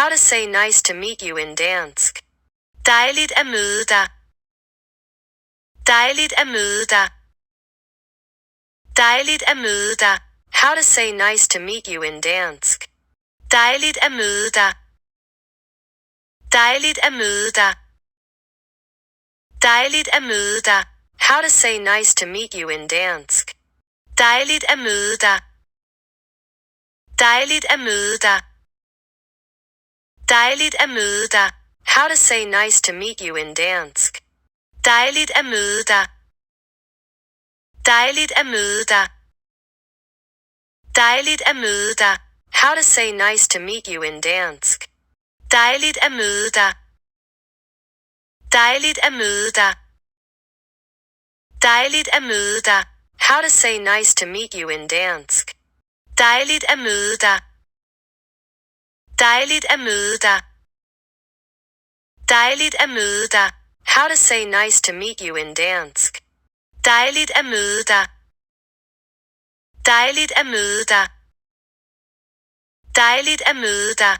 How to say nice to meet you in dansk. Dejligt at møde dig. Dejligt at møde dig. Dejligt at møde dig. How to say nice to meet you in dansk. Dejligt at møde dig. Dejligt at møde dig. Dejligt at møde dig. How to say nice to meet you in dansk. Dejligt at møde dig. Dejligt at møde dig. Dejligt at møde dig. How to say nice to meet you in dansk. Dejligt at møde dig. Dejligt at møde dig. Dejligt at møde dig. How to say nice to meet you in dansk. Dejligt at møde dig. Dejligt at møde dig. Dejligt at møde dig. How to say nice to meet you in dansk. Dejligt at møde dig. Dejligt at møde dig. Dejligt at møde dig. How to say nice to meet you in dansk. Dejligt at møde dig. Dejligt at møde dig. Dejligt at møde dig.